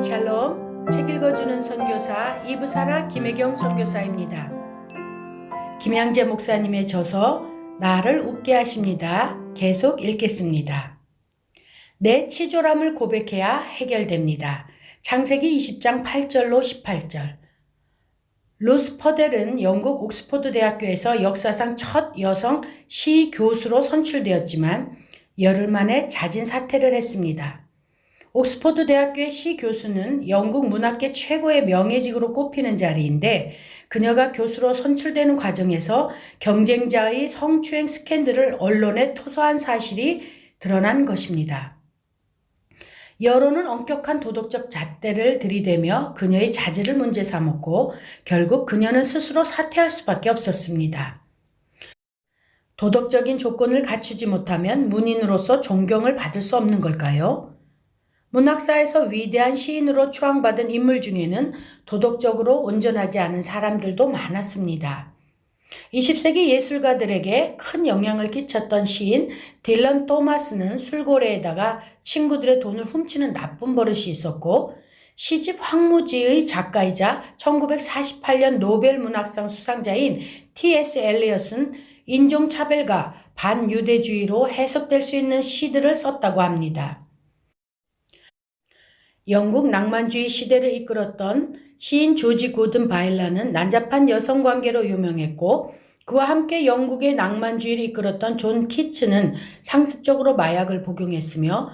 샬롬, 책 읽어주는 선교사 이브사라 김혜경 선교사입니다. 김양재 목사님의 저서 나를 웃게 하십니다. 계속 읽겠습니다. 내 치졸함을 고백해야 해결됩니다. 창세기 20장 8절로 18절. 루스 퍼델은 영국 옥스퍼드 대학교에서 역사상 첫 여성 시 교수로 선출되었지만 열흘 만에 자진 사퇴를 했습니다. 옥스퍼드 대학교의 시 교수는 영국 문학계 최고의 명예직으로 꼽히는 자리인데 그녀가 교수로 선출되는 과정에서 경쟁자의 성추행 스캔들을 언론에 토소한 사실이 드러난 것입니다. 여론은 엄격한 도덕적 잣대를 들이대며 그녀의 자질을 문제 삼았고 결국 그녀는 스스로 사퇴할 수밖에 없었습니다. 도덕적인 조건을 갖추지 못하면 문인으로서 존경을 받을 수 없는 걸까요? 문학사에서 위대한 시인으로 추앙받은 인물 중에는 도덕적으로 온전하지 않은 사람들도 많았습니다. 20세기 예술가들에게 큰 영향을 끼쳤던 시인 딜런 토마스는 술고래에다가 친구들의 돈을 훔치는 나쁜 버릇이 있었고 시집 황무지의 작가이자 1948년 노벨 문학상 수상자인 T.S. 엘리엇은 인종차별과 반유대주의로 해석될 수 있는 시들을 썼다고 합니다. 영국 낭만주의 시대를 이끌었던 시인 조지 고든 바일라는 난잡한 여성관계로 유명했고 그와 함께 영국의 낭만주의를 이끌었던 존 키츠는 상습적으로 마약을 복용했으며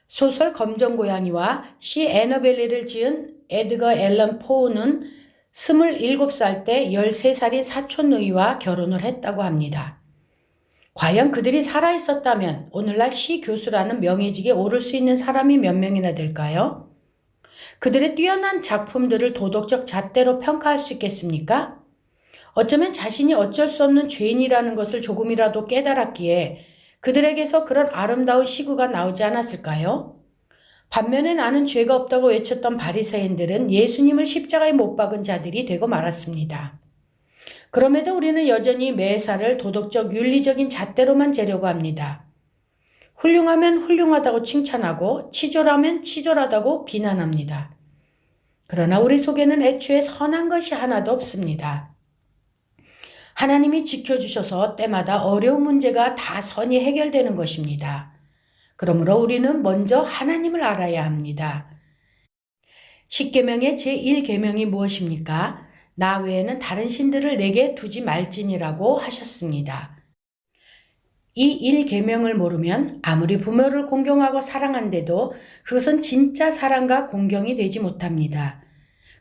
소설 검정고양이와 시 애너벨리를 지은 에드거 앨런 포우는 27살 때 13살인 사촌누이와 결혼을 했다고 합니다. 과연 그들이 살아있었다면 오늘날 시 교수라는 명예직에 오를 수 있는 사람이 몇 명이나 될까요? 그들의 뛰어난 작품들을 도덕적 잣대로 평가할 수 있겠습니까? 어쩌면 자신이 어쩔 수 없는 죄인이라는 것을 조금이라도 깨달았기에 그들에게서 그런 아름다운 시구가 나오지 않았을까요? 반면에 나는 죄가 없다고 외쳤던 바리새인들은 예수님을 십자가에 못 박은 자들이 되고 말았습니다. 그럼에도 우리는 여전히 매사를 도덕적 윤리적인 잣대로만 재려고 합니다. 훌륭하면 훌륭하다고 칭찬하고 치졸하면 치졸하다고 비난합니다. 그러나 우리 속에는 애초에 선한 것이 하나도 없습니다. 하나님이 지켜주셔서 때마다 어려운 문제가 다 선히 해결되는 것입니다. 그러므로 우리는 먼저 하나님을 알아야 합니다. 십계명의 제1계명이 무엇입니까? 나 외에는 다른 신들을 내게 두지 말지니라고 하셨습니다. 이 1계명을 모르면 아무리 부모를 공경하고 사랑한데도 그것은 진짜 사랑과 공경이 되지 못합니다.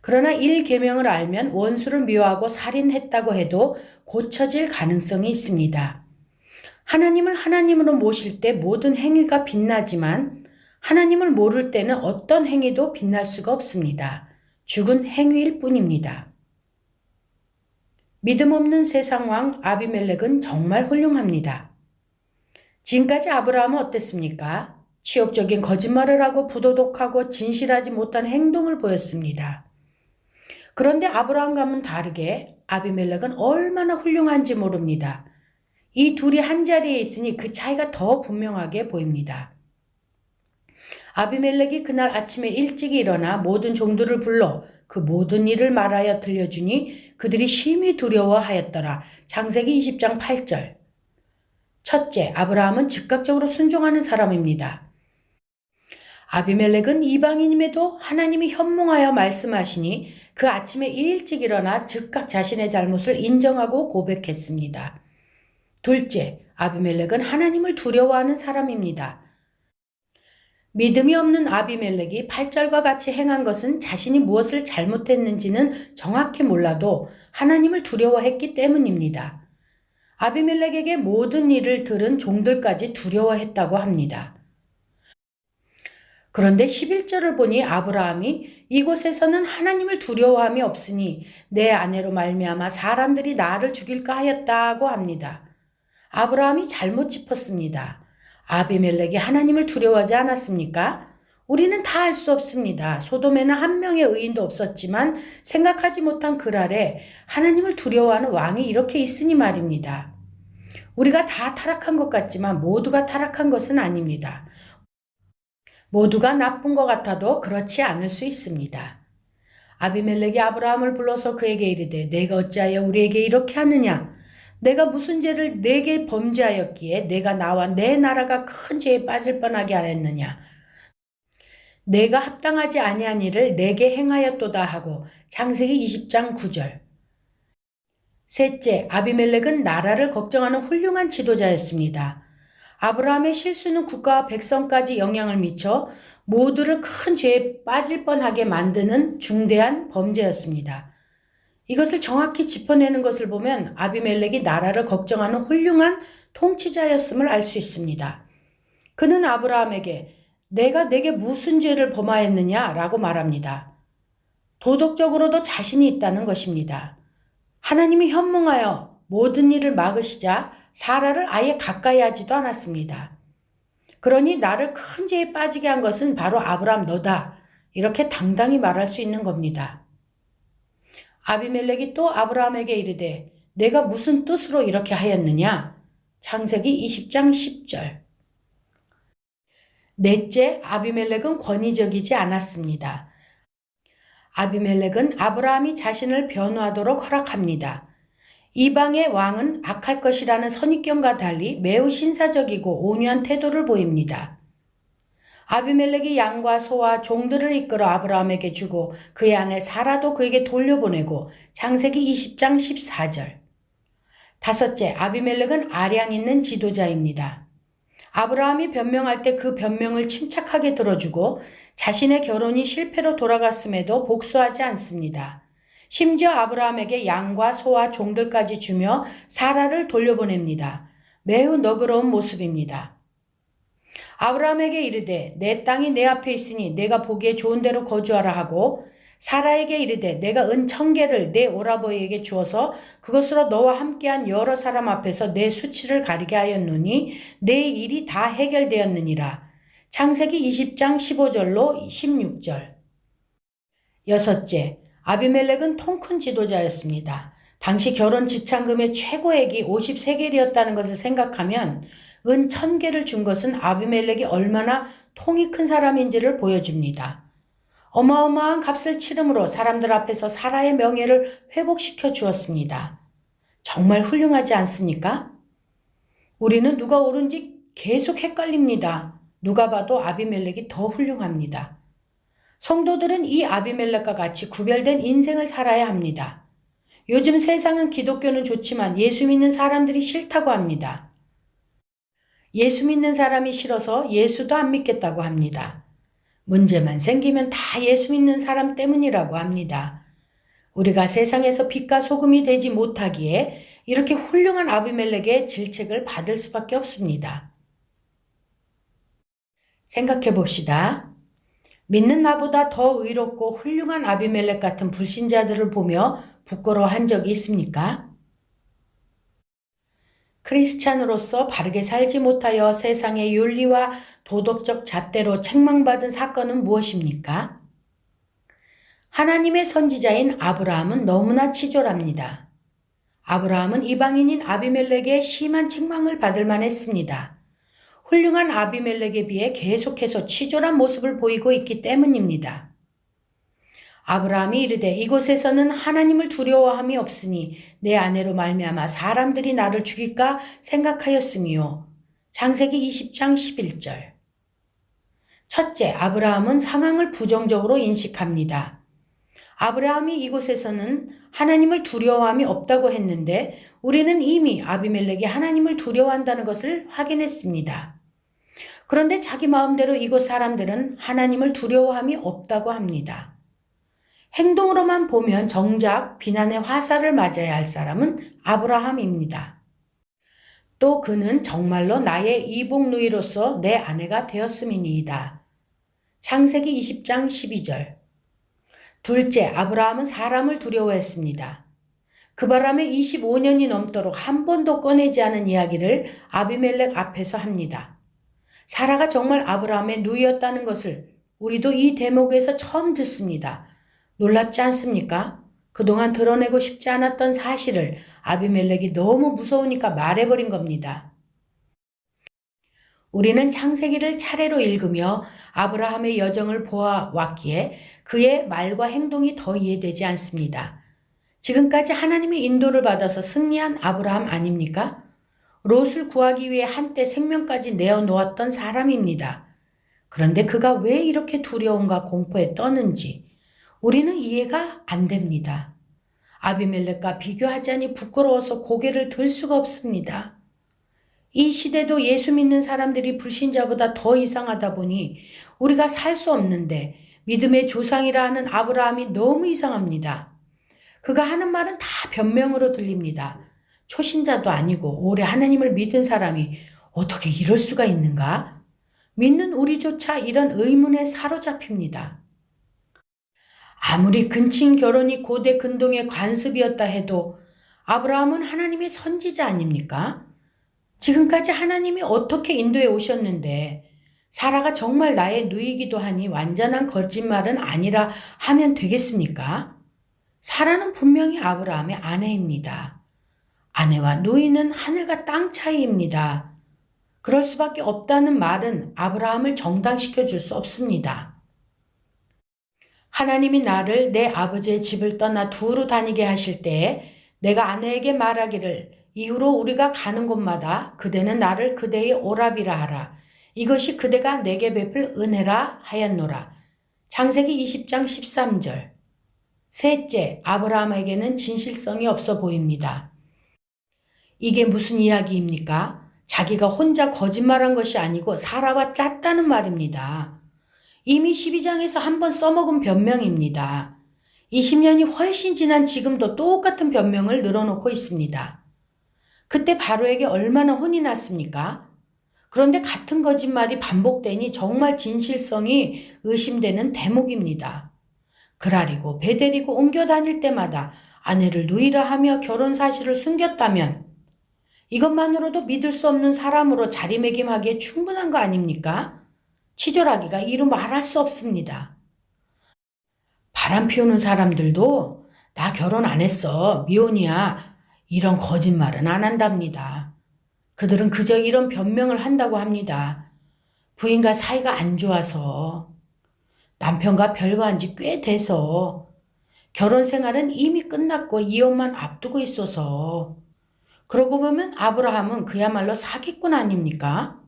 그러나 1계명을 알면 원수를 미워하고 살인했다고 해도 고쳐질 가능성이 있습니다. 하나님을 하나님으로 모실 때 모든 행위가 빛나지만 하나님을 모를 때는 어떤 행위도 빛날 수가 없습니다. 죽은 행위일 뿐입니다. 믿음 없는 세상 왕 아비멜렉은 정말 훌륭합니다. 지금까지 아브라함은 어땠습니까? 치욕적인 거짓말을 하고 부도덕하고 진실하지 못한 행동을 보였습니다. 그런데 아브라함과는 다르게 아비멜렉은 얼마나 훌륭한지 모릅니다. 이 둘이 한자리에 있으니 그 차이가 더 분명하게 보입니다. 아비멜렉이 그날 아침에 일찍 일어나 모든 종들을 불러 그 모든 일을 말하여 들려주니 그들이 심히 두려워하였더라. 창세기 20장 8절. 첫째, 아브라함은 즉각적으로 순종하는 사람입니다. 아비멜렉은 이방인임에도 하나님이 현몽하여 말씀하시니 그 아침에 일찍 일어나 즉각 자신의 잘못을 인정하고 고백했습니다. 둘째, 아비멜렉은 하나님을 두려워하는 사람입니다. 믿음이 없는 아비멜렉이 8절과 같이 행한 것은 자신이 무엇을 잘못했는지는 정확히 몰라도 하나님을 두려워했기 때문입니다. 아비멜렉에게 모든 일을 들은 종들까지 두려워했다고 합니다. 그런데 11절을 보니 아브라함이 이곳에서는 하나님을 두려워함이 없으니 내 아내로 말미암아 사람들이 나를 죽일까 하였다고 합니다. 아브라함이 잘못 짚었습니다. 아비멜렉이 하나님을 두려워하지 않았습니까? 우리는 다 알 수 없습니다. 소돔에는 한 명의 의인도 없었지만 생각하지 못한 그 아래 하나님을 두려워하는 왕이 이렇게 있으니 말입니다. 우리가 다 타락한 것 같지만 모두가 타락한 것은 아닙니다. 모두가 나쁜 것 같아도 그렇지 않을 수 있습니다. 아비멜렉이 아브라함을 불러서 그에게 이르되 내가 어찌하여 우리에게 이렇게 하느냐? 내가 무슨 죄를 내게 범죄하였기에 내가 나와 내 나라가 큰 죄에 빠질 뻔하게 하였느냐? 내가 합당하지 아니한 일을 내게 행하였도다 하고 창세기 20장 9절. 셋째, 아비멜렉은 나라를 걱정하는 훌륭한 지도자였습니다. 아브라함의 실수는 국가와 백성까지 영향을 미쳐 모두를 큰 죄에 빠질 뻔하게 만드는 중대한 범죄였습니다. 이것을 정확히 짚어내는 것을 보면 아비멜렉이 나라를 걱정하는 훌륭한 통치자였음을 알 수 있습니다. 그는 아브라함에게 내가 내게 무슨 죄를 범하였느냐라고 말합니다. 도덕적으로도 자신이 있다는 것입니다. 하나님이 현몽하여 모든 일을 막으시자 사라를 아예 가까이 하지도 않았습니다. 그러니 나를 큰 죄에 빠지게 한 것은 바로 아브라함 너다. 이렇게 당당히 말할 수 있는 겁니다. 아비멜렉이 또 아브라함에게 이르되 내가 무슨 뜻으로 이렇게 하였느냐? 창세기 20장 10절. 넷째, 아비멜렉은 권위적이지 않았습니다. 아비멜렉은 아브라함이 자신을 변호하도록 허락합니다. 이방의 왕은 악할 것이라는 선입견과 달리 매우 신사적이고 온유한 태도를 보입니다. 아비멜렉이 양과 소와 종들을 이끌어 아브라함에게 주고 그의 아내 사라도 그에게 돌려보내고 창세기 20장 14절. 다섯째, 아비멜렉은 아량 있는 지도자입니다. 아브라함이 변명할 때 그 변명을 침착하게 들어주고 자신의 결혼이 실패로 돌아갔음에도 복수하지 않습니다. 심지어 아브라함에게 양과 소와 종들까지 주며 사라를 돌려보냅니다. 매우 너그러운 모습입니다. 아브라함에게 이르되 내 땅이 내 앞에 있으니 내가 보기에 좋은 데로 거주하라 하고 사라에게 이르되 내가 은 1000개를 내 오라버니에게 주어서 그것으로 너와 함께한 여러 사람 앞에서 내 수치를 가리게 하였노니 내 일이 다 해결되었느니라. 창세기 20장 15절로 16절. 여섯째, 아비멜렉은 통 큰 지도자였습니다. 당시 결혼 지참금의 최고액이 50세겔이었다는 것을 생각하면 은 1000개를 준 것은 아비멜렉이 얼마나 통이 큰 사람인지를 보여줍니다. 어마어마한 값을 치름으로 사람들 앞에서 사라의 명예를 회복시켜 주었습니다. 정말 훌륭하지 않습니까? 우리는 누가 옳은지 계속 헷갈립니다. 누가 봐도 아비멜렉이 더 훌륭합니다. 성도들은 이 아비멜렉과 같이 구별된 인생을 살아야 합니다. 요즘 세상은 기독교는 좋지만 예수 믿는 사람들이 싫다고 합니다. 예수 믿는 사람이 싫어서 예수도 안 믿겠다고 합니다. 문제만 생기면 다 예수 믿는 사람 때문이라고 합니다. 우리가 세상에서 빛과 소금이 되지 못하기에 이렇게 훌륭한 아비멜렉의 질책을 받을 수밖에 없습니다. 생각해 봅시다. 믿는 나보다 더 의롭고 훌륭한 아비멜렉 같은 불신자들을 보며 부끄러워한 적이 있습니까? 크리스찬으로서 바르게 살지 못하여 세상의 윤리와 도덕적 잣대로 책망받은 사건은 무엇입니까? 하나님의 선지자인 아브라함은 너무나 치졸합니다. 아브라함은 이방인인 아비멜렉의 심한 책망을 받을 만했습니다. 훌륭한 아비멜렉에 비해 계속해서 치졸한 모습을 보이고 있기 때문입니다. 아브라함이 이르되 이곳에서는 하나님을 두려워함이 없으니 내 아내로 말미암아 사람들이 나를 죽일까 생각하였음이요. 창세기 20장 11절. 첫째, 아브라함은 상황을 부정적으로 인식합니다. 아브라함이 이곳에서는 하나님을 두려워함이 없다고 했는데 우리는 이미 아비멜렉이 하나님을 두려워한다는 것을 확인했습니다. 그런데 자기 마음대로 이곳 사람들은 하나님을 두려워함이 없다고 합니다. 행동으로만 보면 정작 비난의 화살을 맞아야 할 사람은 아브라함입니다. 또 그는 정말로 나의 이복누이로서 내 아내가 되었음이니이다. 창세기 20장 12절. 둘째, 아브라함은 사람을 두려워했습니다. 그 바람에 25년이 넘도록 한 번도 꺼내지 않은 이야기를 아비멜렉 앞에서 합니다. 사라가 정말 아브라함의 누이였다는 것을 우리도 이 대목에서 처음 듣습니다. 놀랍지 않습니까? 그동안 드러내고 싶지 않았던 사실을 아비멜렉이 너무 무서우니까 말해버린 겁니다. 우리는 창세기를 차례로 읽으며 아브라함의 여정을 보아왔기에 그의 말과 행동이 더 이해되지 않습니다. 지금까지 하나님의 인도를 받아서 승리한 아브라함 아닙니까? 롯을 구하기 위해 한때 생명까지 내어놓았던 사람입니다. 그런데 그가 왜 이렇게 두려움과 공포에 떠는지 우리는 이해가 안 됩니다. 아비멜렉과 비교하자니 부끄러워서 고개를 들 수가 없습니다. 이 시대도 예수 믿는 사람들이 불신자보다 더 이상하다 보니 우리가 살 수 없는데 믿음의 조상이라 하는 아브라함이 너무 이상합니다. 그가 하는 말은 다 변명으로 들립니다. 초신자도 아니고 오래 하나님을 믿은 사람이 어떻게 이럴 수가 있는가? 믿는 우리조차 이런 의문에 사로잡힙니다. 아무리 근친 결혼이 고대 근동의 관습이었다 해도 아브라함은 하나님의 선지자 아닙니까? 지금까지 하나님이 어떻게 인도해 오셨는데 사라가 정말 나의 누이기도 하니 완전한 거짓말은 아니라 하면 되겠습니까? 사라는 분명히 아브라함의 아내입니다. 아내와 누이는 하늘과 땅 차이입니다. 그럴 수밖에 없다는 말은 아브라함을 정당시켜 줄 수 없습니다. 하나님이 나를 내 아버지의 집을 떠나 두루 다니게 하실 때에 내가 아내에게 말하기를 이후로 우리가 가는 곳마다 그대는 나를 그대의 오라비라 하라. 이것이 그대가 내게 베풀 은혜라 하였노라. 창세기 20장 13절. 셋째, 아브라함에게는 진실성이 없어 보입니다. 이게 무슨 이야기입니까? 자기가 혼자 거짓말한 것이 아니고 사라와 짰다는 말입니다. 이미 12장에서 한번 써먹은 변명입니다. 20년이 훨씬 지난 지금도 똑같은 변명을 늘어놓고 있습니다. 그때 바로에게 얼마나 혼이 났습니까? 그런데 같은 거짓말이 반복되니 정말 진실성이 의심되는 대목입니다. 그라리고 베데리고 옮겨 다닐 때마다 아내를 누이라 하며 결혼 사실을 숨겼다면 이것만으로도 믿을 수 없는 사람으로 자리매김하기에 충분한 거 아닙니까? 치졸하기가 이루 말할 수 없습니다. 바람 피우는 사람들도 나 결혼 안 했어, 미혼이야, 이런 거짓말은 안 한답니다. 그들은 그저 이런 변명을 한다고 합니다. 부인과 사이가 안 좋아서, 남편과 별거한 지 꽤 돼서, 결혼 생활은 이미 끝났고 이혼만 앞두고 있어서. 그러고 보면 아브라함은 그야말로 사기꾼 아닙니까?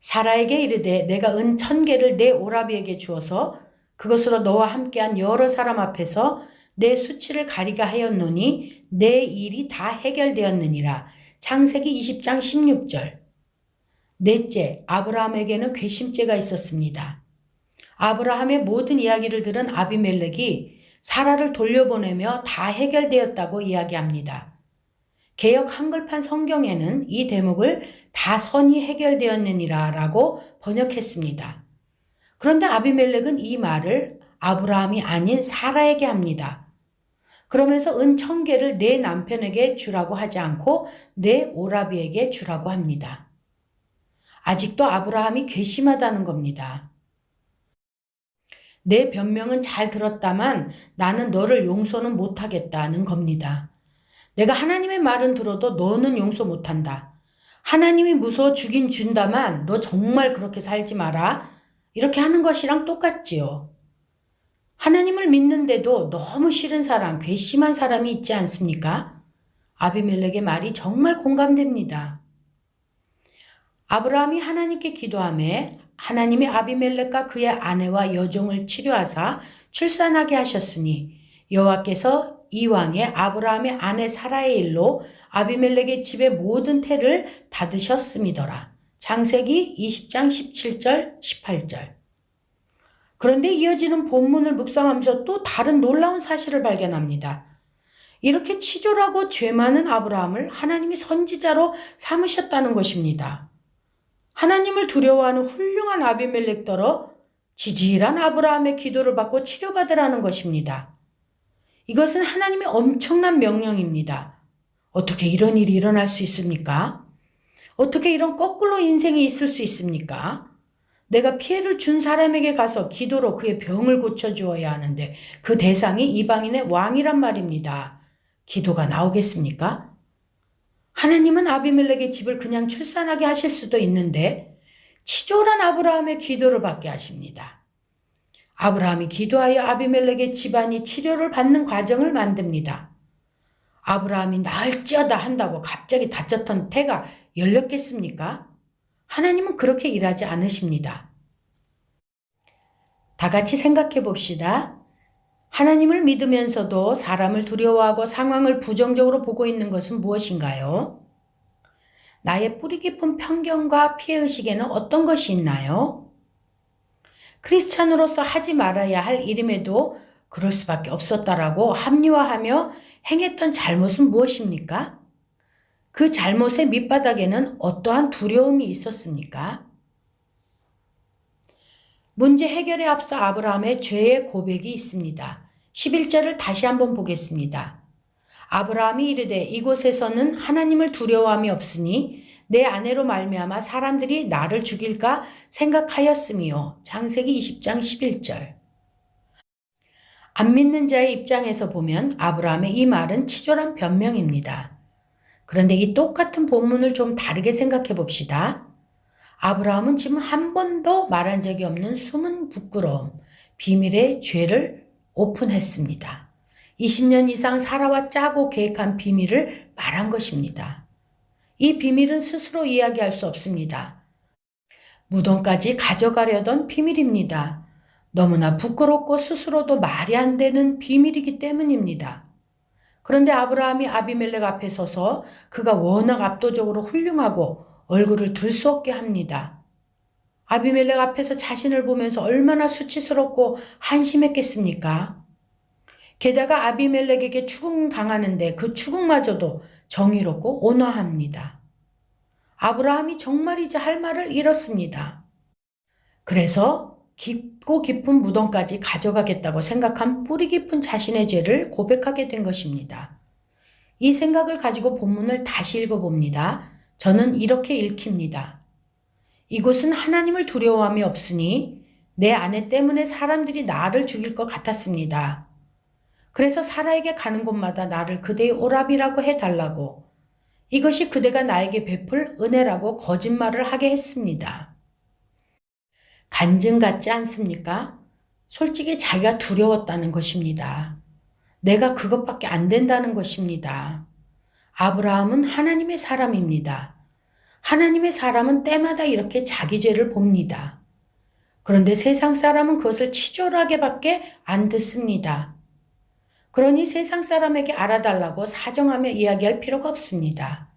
사라에게 이르되 내가 은 1000개를 내 오라비에게 주어서 그것으로 너와 함께한 여러 사람 앞에서 내 수치를 가리게 하였노니 내 일이 다 해결되었느니라. 창세기 20장 16절. 넷째, 아브라함에게는 괘씸죄가 있었습니다. 아브라함의 모든 이야기를 들은 아비멜렉이 사라를 돌려보내며 다 해결되었다고 이야기합니다. 개역 한글판 성경에는 이 대목을 다 선이 해결되었느니라 라고 번역했습니다. 그런데 아비멜렉은 이 말을 아브라함이 아닌 사라에게 합니다. 그러면서 은 1000개를 내 남편에게 주라고 하지 않고 내 오라비에게 주라고 합니다. 아직도 아브라함이 괘씸하다는 겁니다. 내 변명은 잘 들었다만 나는 너를 용서는 못하겠다는 겁니다. 내가 하나님의 말은 들어도 너는 용서 못한다. 하나님이 무서워 주긴 준다만 너 정말 그렇게 살지 마라. 이렇게 하는 것이랑 똑같지요. 하나님을 믿는데도 너무 싫은 사람, 괘씸한 사람이 있지 않습니까? 아비멜렉의 말이 정말 공감됩니다. 아브라함이 하나님께 기도하며 하나님이 아비멜렉과 그의 아내와 여종을 치료하사 출산하게 하셨으니 여호와께서 이왕에 아브라함의 아내 사라의 일로 아비멜렉의 집의 모든 태를 닫으셨음이더라. 창세기 20장 17절 18절. 그런데 이어지는 본문을 묵상하면서 또 다른 놀라운 사실을 발견합니다. 이렇게 치졸하고 죄 많은 아브라함을 하나님이 선지자로 삼으셨다는 것입니다. 하나님을 두려워하는 훌륭한 아비멜렉더러 지질한 아브라함의 기도를 받고 치료받으라는 것입니다. 이것은 하나님의 엄청난 명령입니다. 어떻게 이런 일이 일어날 수 있습니까? 어떻게 이런 거꾸로 인생이 있을 수 있습니까? 내가 피해를 준 사람에게 가서 기도로 그의 병을 고쳐주어야 하는데 그 대상이 이방인의 왕이란 말입니다. 기도가 나오겠습니까? 하나님은 아비멜렉의 집을 그냥 출산하게 하실 수도 있는데 치졸한 아브라함의 기도를 받게 하십니다. 아브라함이 기도하여 아비멜렉의 집안이 치료를 받는 과정을 만듭니다. 아브라함이 나을지어다 한다고 갑자기 다쳤던 태가 열렸겠습니까? 하나님은 그렇게 일하지 않으십니다. 다 같이 생각해 봅시다. 하나님을 믿으면서도 사람을 두려워하고 상황을 부정적으로 보고 있는 것은 무엇인가요? 나의 뿌리 깊은 편견과 피해의식에는 어떤 것이 있나요? 크리스찬으로서 하지 말아야 할 일임에도 그럴 수밖에 없었다라고 합리화하며 행했던 잘못은 무엇입니까? 그 잘못의 밑바닥에는 어떠한 두려움이 있었습니까? 문제 해결에 앞서 아브라함의 죄의 고백이 있습니다. 11절을 다시 한번 보겠습니다. 아브라함이 이르되 이곳에서는 하나님을 두려워함이 없으니 내 아내로 말미암아 사람들이 나를 죽일까 생각하였음이요. 창세기 20장 11절. 안 믿는 자의 입장에서 보면 아브라함의 이 말은 치졸한 변명입니다. 그런데 이 똑같은 본문을 좀 다르게 생각해 봅시다. 아브라함은 지금 한 번도 말한 적이 없는 숨은 부끄러움, 비밀의 죄를 오픈했습니다. 20년 이상 살아와 짜고 계획한 비밀을 말한 것입니다. 이 비밀은 스스로 이야기할 수 없습니다. 무덤까지 가져가려던 비밀입니다. 너무나 부끄럽고 스스로도 말이 안 되는 비밀이기 때문입니다. 그런데 아브라함이 아비멜렉 앞에 서서 그가 워낙 압도적으로 훌륭하고 얼굴을 들 수 없게 합니다. 아비멜렉 앞에서 자신을 보면서 얼마나 수치스럽고 한심했겠습니까? 게다가 아비멜렉에게 추궁당하는데 그 추궁마저도 정의롭고 온화합니다. 아브라함이 정말이지 할 말을 잃었습니다. 그래서 깊고 깊은 무덤까지 가져가겠다고 생각한 뿌리 깊은 자신의 죄를 고백하게 된 것입니다. 이 생각을 가지고 본문을 다시 읽어봅니다. 저는 이렇게 읽힙니다. 이곳은 하나님을 두려워함이 없으니 내 아내 때문에 사람들이 나를 죽일 것 같았습니다. 그래서 사라에게 가는 곳마다 나를 그대의 오라비라고 해달라고, 이것이 그대가 나에게 베풀 은혜라고 거짓말을 하게 했습니다. 간증 같지 않습니까? 솔직히 자기가 두려웠다는 것입니다. 내가 그것밖에 안 된다는 것입니다. 아브라함은 하나님의 사람입니다. 하나님의 사람은 때마다 이렇게 자기 죄를 봅니다. 그런데 세상 사람은 그것을 치졸하게밖에 안 듣습니다. 그러니 세상 사람에게 알아달라고 사정하며 이야기할 필요가 없습니다.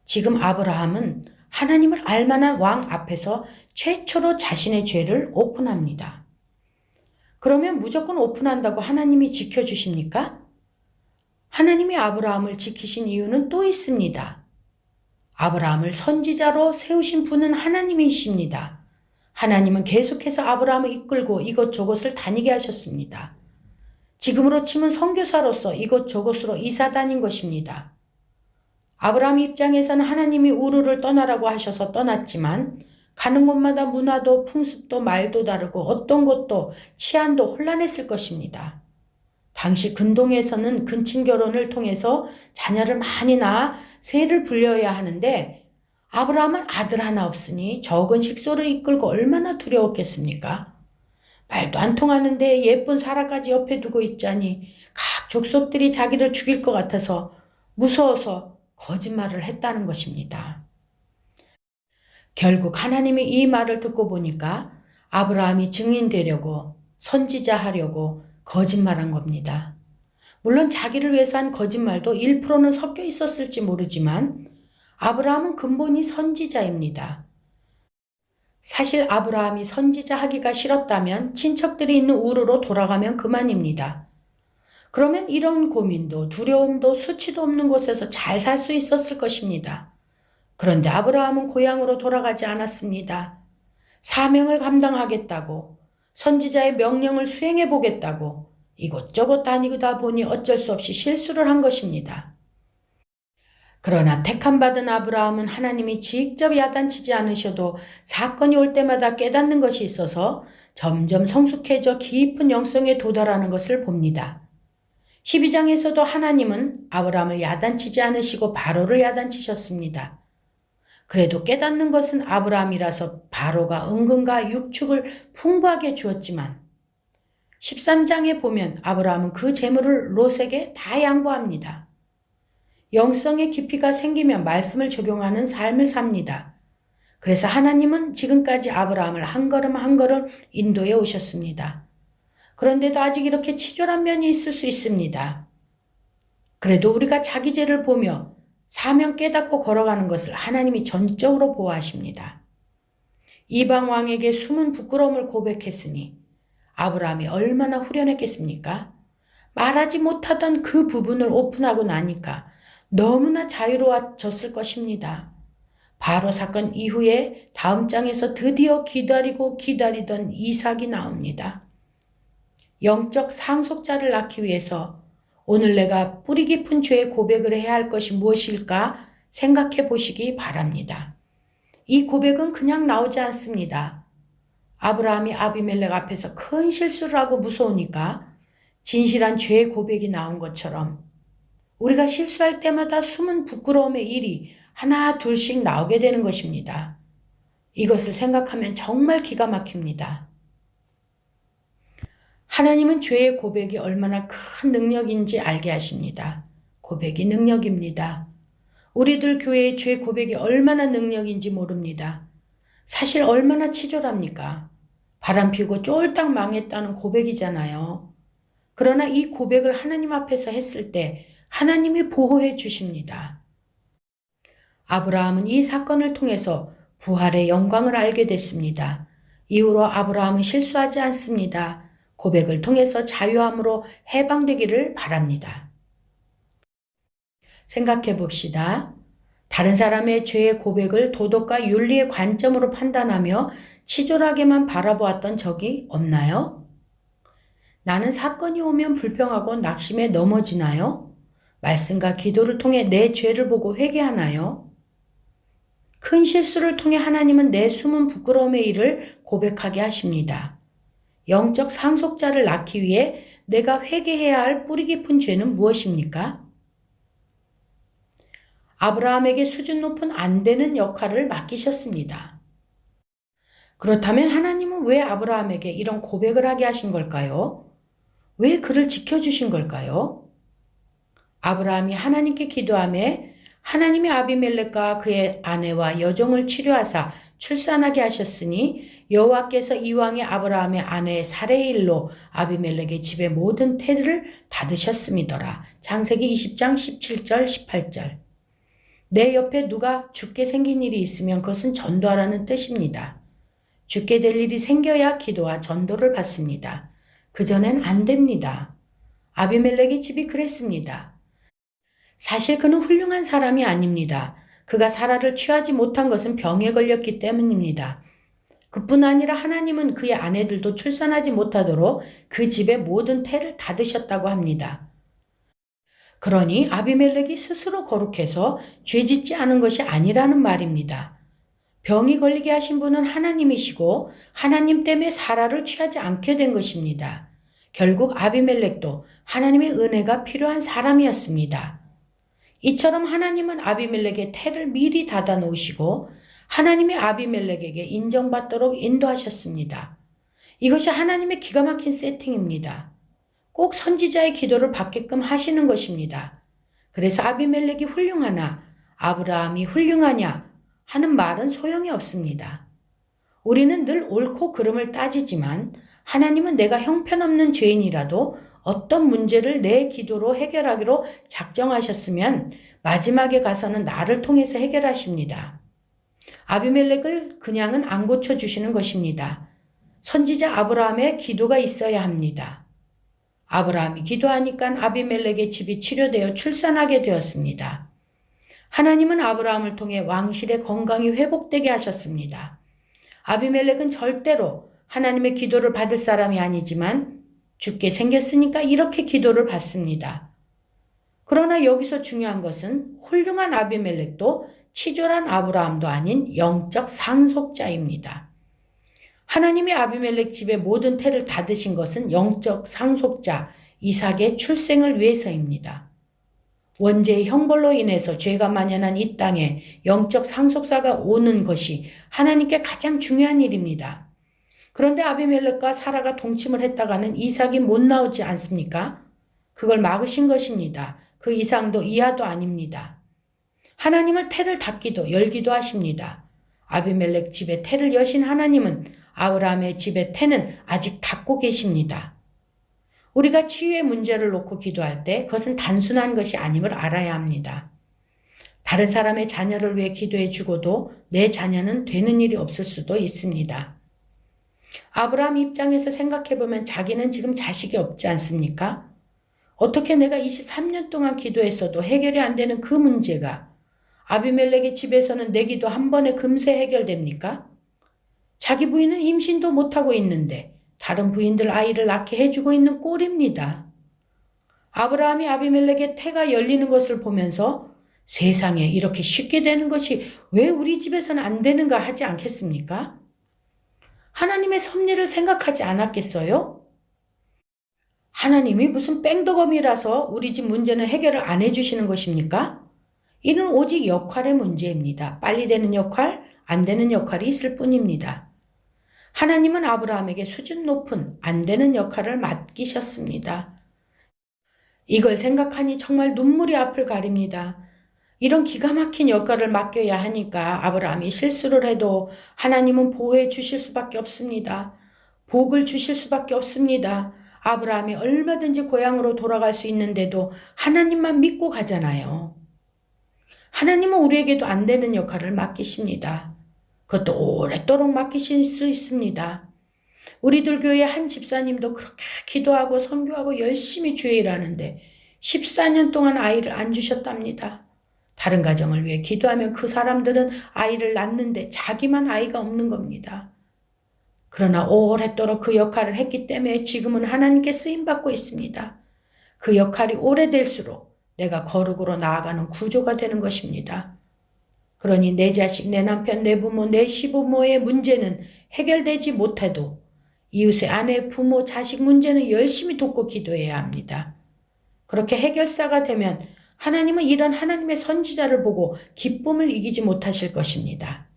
지금 아브라함은 하나님을 알만한 왕 앞에서 최초로 자신의 죄를 오픈합니다. 그러면 무조건 오픈한다고 하나님이 지켜주십니까? 하나님이 아브라함을 지키신 이유는 또 있습니다. 아브라함을 선지자로 세우신 분은 하나님이십니다. 하나님은 계속해서 아브라함을 이끌고 이곳저곳을 다니게 하셨습니다. 지금으로 치면 선교사로서 이곳저곳으로 이사 다닌 것입니다. 아브라함 입장에서는 하나님이 우르를 떠나라고 하셔서 떠났지만 가는 곳마다 문화도 풍습도 말도 다르고 어떤 곳도 치안도 혼란했을 것입니다. 당시 근동에서는 근친 결혼을 통해서 자녀를 많이 낳아 세를 불려야 하는데 아브라함은 아들 하나 없으니 적은 식소를 이끌고 얼마나 두려웠겠습니까? 말도 안 통하는데 예쁜 사라까지 옆에 두고 있자니 각 족속들이 자기를 죽일 것 같아서 무서워서 거짓말을 했다는 것입니다. 결국 하나님이 이 말을 듣고 보니까 아브라함이 증인되려고 선지자 하려고 거짓말한 겁니다. 물론 자기를 위해서 한 거짓말도 1%는 섞여 있었을지 모르지만 아브라함은 근본이 선지자입니다. 사실 아브라함이 선지자 하기가 싫었다면 친척들이 있는 우르로 돌아가면 그만입니다. 그러면 이런 고민도 두려움도 수치도 없는 곳에서 잘 살 수 있었을 것입니다. 그런데 아브라함은 고향으로 돌아가지 않았습니다. 사명을 감당하겠다고, 선지자의 명령을 수행해 보겠다고 이곳저곳 다니다 보니 어쩔 수 없이 실수를 한 것입니다. 그러나 택함받은 아브라함은 하나님이 직접 야단치지 않으셔도 사건이 올 때마다 깨닫는 것이 있어서 점점 성숙해져 깊은 영성에 도달하는 것을 봅니다. 12장에서도 하나님은 아브라함을 야단치지 않으시고 바로를 야단치셨습니다. 그래도 깨닫는 것은 아브라함이라서 바로가 은근과 육축을 풍부하게 주었지만 13장에 보면 아브라함은 그 재물을 롯에게 다 양보합니다. 영성의 깊이가 생기면 말씀을 적용하는 삶을 삽니다. 그래서 하나님은 지금까지 아브라함을 한 걸음 한 걸음 인도해 오셨습니다. 그런데도 아직 이렇게 치졸한 면이 있을 수 있습니다. 그래도 우리가 자기 죄를 보며 사명 깨닫고 걸어가는 것을 하나님이 전적으로 보호하십니다. 이방 왕에게 숨은 부끄러움을 고백했으니 아브라함이 얼마나 후련했겠습니까? 말하지 못하던 그 부분을 오픈하고 나니까 너무나 자유로워졌을 것입니다. 바로 사건 이후에 다음 장에서 드디어 기다리고 기다리던 이삭이 나옵니다. 영적 상속자를 낳기 위해서 오늘 내가 뿌리 깊은 죄의 고백을 해야 할 것이 무엇일까 생각해 보시기 바랍니다. 이 고백은 그냥 나오지 않습니다. 아브라함이 아비멜렉 앞에서 큰 실수를 하고 무서우니까 진실한 죄의 고백이 나온 것처럼 우리가 실수할 때마다 숨은 부끄러움의 일이 하나 둘씩 나오게 되는 것입니다. 이것을 생각하면 정말 기가 막힙니다. 하나님은 죄의 고백이 얼마나 큰 능력인지 알게 하십니다. 고백이 능력입니다. 우리들 교회의 죄 고백이 얼마나 능력인지 모릅니다. 사실 얼마나 치졸합니까? 바람 피우고 쫄딱 망했다는 고백이잖아요. 그러나 이 고백을 하나님 앞에서 했을 때 하나님이 보호해 주십니다. 아브라함은 이 사건을 통해서 부활의 영광을 알게 됐습니다. 이후로 아브라함은 실수하지 않습니다. 고백을 통해서 자유함으로 해방되기를 바랍니다. 생각해 봅시다. 다른 사람의 죄의 고백을 도덕과 윤리의 관점으로 판단하며 치졸하게만 바라보았던 적이 없나요? 나는 사건이 오면 불평하고 낙심에 넘어지나요? 말씀과 기도를 통해 내 죄를 보고 회개하나요? 큰 실수를 통해 하나님은 내 숨은 부끄러움의 일을 고백하게 하십니다. 영적 상속자를 낳기 위해 내가 회개해야 할 뿌리 깊은 죄는 무엇입니까? 아브라함에게 수준 높은 안 되는 역할을 맡기셨습니다. 그렇다면 하나님은 왜 아브라함에게 이런 고백을 하게 하신 걸까요? 왜 그를 지켜주신 걸까요? 아브라함이 하나님께 기도하며 하나님이 아비멜렉과 그의 아내와 여종을 치료하사 출산하게 하셨으니 여호와께서 이왕에 아브라함의 아내 사레의 일로 아비멜렉의 집의 모든 태를 닫으셨음이더라. 창세기 20장 17절 18절. 내 옆에 누가 죽게 생긴 일이 있으면 그것은 전도하라는 뜻입니다. 죽게 될 일이 생겨야 기도와 전도를 받습니다. 그전엔 안 됩니다. 아비멜렉의 집이 그랬습니다. 사실 그는 훌륭한 사람이 아닙니다. 그가 사라를 취하지 못한 것은 병에 걸렸기 때문입니다. 그뿐 아니라 하나님은 그의 아내들도 출산하지 못하도록 그 집의 모든 태를 닫으셨다고 합니다. 그러니 아비멜렉이 스스로 거룩해서 죄짓지 않은 것이 아니라는 말입니다. 병이 걸리게 하신 분은 하나님이시고 하나님 때문에 사라를 취하지 않게 된 것입니다. 결국 아비멜렉도 하나님의 은혜가 필요한 사람이었습니다. 이처럼 하나님은 아비멜렉의 태를 미리 닫아 놓으시고 하나님이 아비멜렉에게 인정받도록 인도하셨습니다. 이것이 하나님의 기가 막힌 세팅입니다. 꼭 선지자의 기도를 받게끔 하시는 것입니다. 그래서 아비멜렉이 훌륭하나 아브라함이 훌륭하냐 하는 말은 소용이 없습니다. 우리는 늘 옳고 그름을 따지지만 하나님은 내가 형편없는 죄인이라도 어떤 문제를 내 기도로 해결하기로 작정하셨으면 마지막에 가서는 나를 통해서 해결하십니다. 아비멜렉을 그냥은 안 고쳐주시는 것입니다. 선지자 아브라함의 기도가 있어야 합니다. 아브라함이 기도하니까 아비멜렉의 집이 치료되어 출산하게 되었습니다. 하나님은 아브라함을 통해 왕실의 건강이 회복되게 하셨습니다. 아비멜렉은 절대로 하나님의 기도를 받을 사람이 아니지만 죽게 생겼으니까 이렇게 기도를 받습니다. 그러나 여기서 중요한 것은 훌륭한 아비멜렉도 치졸한 아브라함도 아닌 영적 상속자입니다. 하나님이 아비멜렉 집의 모든 태를 닫으신 것은 영적 상속자, 이삭의 출생을 위해서입니다. 원죄의 형벌로 인해서 죄가 만연한 이 땅에 영적 상속사가 오는 것이 하나님께 가장 중요한 일입니다. 그런데 아비멜렉과 사라가 동침을 했다가는 이삭이 못 나오지 않습니까? 그걸 막으신 것입니다. 그 이상도 이하도 아닙니다. 하나님을 태를 닫기도 열기도 하십니다. 아비멜렉 집에 태를 여신 하나님은 아브라함의 집에 태는 아직 닫고 계십니다. 우리가 치유의 문제를 놓고 기도할 때 그것은 단순한 것이 아님을 알아야 합니다. 다른 사람의 자녀를 위해 기도해 주고도 내 자녀는 되는 일이 없을 수도 있습니다. 아브라함 입장에서 생각해보면 자기는 지금 자식이 없지 않습니까? 어떻게 내가 23년 동안 기도했어도 해결이 안 되는 그 문제가 아비멜렉의 집에서는 내 기도 한 번에 금세 해결됩니까? 자기 부인은 임신도 못하고 있는데 다른 부인들 아이를 낳게 해주고 있는 꼴입니다. 아브라함이 아비멜렉의 태가 열리는 것을 보면서 세상에 이렇게 쉽게 되는 것이 왜 우리 집에서는 안 되는가 하지 않겠습니까? 하나님의 섭리를 생각하지 않았겠어요? 하나님이 무슨 뺑덕엄이라서 우리 집 문제는 해결을 안 해주시는 것입니까? 이는 오직 역할의 문제입니다. 빨리 되는 역할, 안 되는 역할이 있을 뿐입니다. 하나님은 아브라함에게 수준 높은 안 되는 역할을 맡기셨습니다. 이걸 생각하니 정말 눈물이 앞을 가립니다. 이런 기가 막힌 역할을 맡겨야 하니까 아브라함이 실수를 해도 하나님은 보호해 주실 수밖에 없습니다. 복을 주실 수밖에 없습니다. 아브라함이 얼마든지 고향으로 돌아갈 수 있는데도 하나님만 믿고 가잖아요. 하나님은 우리에게도 안 되는 역할을 맡기십니다. 그것도 오랫도록 맡기실 수 있습니다. 우리들 교회 한 집사님도 그렇게 기도하고 선교하고 열심히 주의 일하는데 14년 동안 아이를 안 주셨답니다. 다른 가정을 위해 기도하면 그 사람들은 아이를 낳는데 자기만 아이가 없는 겁니다. 그러나 오랫도록 그 역할을 했기 때문에 지금은 하나님께 쓰임받고 있습니다. 그 역할이 오래될수록 내가 거룩으로 나아가는 구조가 되는 것입니다. 그러니 내 자식, 내 남편, 내 부모, 내 시부모의 문제는 해결되지 못해도 이웃의 아내, 부모, 자식 문제는 열심히 돕고 기도해야 합니다. 그렇게 해결사가 되면 하나님은 이런 하나님의 선지자를 보고 기쁨을 이기지 못하실 것입니다.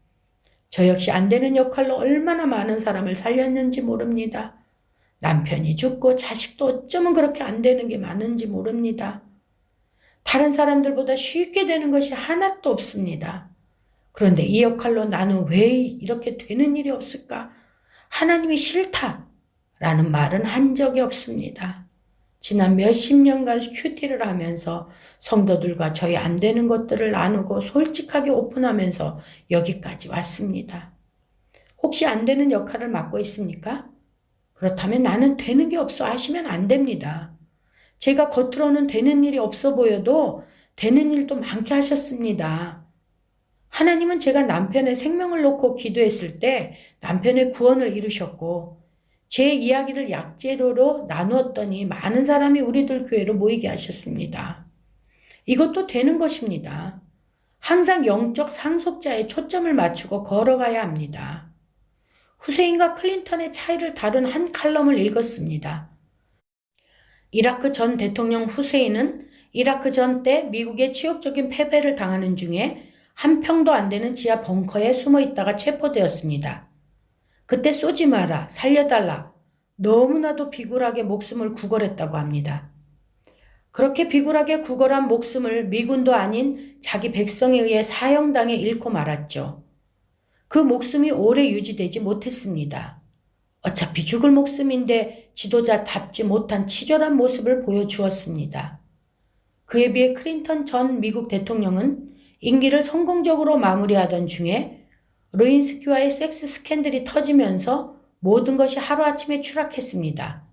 저 역시 안 되는 역할로 얼마나 많은 사람을 살렸는지 모릅니다. 남편이 죽고 자식도 어쩌면 그렇게 안 되는 게 많은지 모릅니다. 다른 사람들보다 쉽게 되는 것이 하나도 없습니다. 그런데 이 역할로 나는 왜 이렇게 되는 일이 없을까? 하나님이 싫다라는 말은 한 적이 없습니다. 지난 몇십 년간 큐티를 하면서 성도들과 저희 안 되는 것들을 나누고 솔직하게 오픈하면서 여기까지 왔습니다. 혹시 안 되는 역할을 맡고 있습니까? 그렇다면 나는 되는 게 없어 하시면 안 됩니다. 제가 겉으로는 되는 일이 없어 보여도 되는 일도 많게 하셨습니다. 하나님은 제가 남편의 생명을 놓고 기도했을 때 남편의 구원을 이루셨고 제 이야기를 약재료로 나누었더니 많은 사람이 우리들 교회로 모이게 하셨습니다. 이것도 되는 것입니다. 항상 영적 상속자에 초점을 맞추고 걸어가야 합니다. 후세인과 클린턴의 차이를 다룬 한 칼럼을 읽었습니다. 이라크 전 대통령 후세인은 이라크 전 때 미국의 치욕적인 패배를 당하는 중에 한 평도 안 되는 지하 벙커에 숨어 있다가 체포되었습니다. 그때 쏘지 마라, 살려달라, 너무나도 비굴하게 목숨을 구걸했다고 합니다. 그렇게 비굴하게 구걸한 목숨을 미군도 아닌 자기 백성에 의해 사형당해 잃고 말았죠. 그 목숨이 오래 유지되지 못했습니다. 어차피 죽을 목숨인데 지도자답지 못한 치졸한 모습을 보여주었습니다. 그에 비해 클린턴 전 미국 대통령은 임기를 성공적으로 마무리하던 중에 루인스키와의 섹스 스캔들이 터지면서 모든 것이 하루아침에 추락했습니다.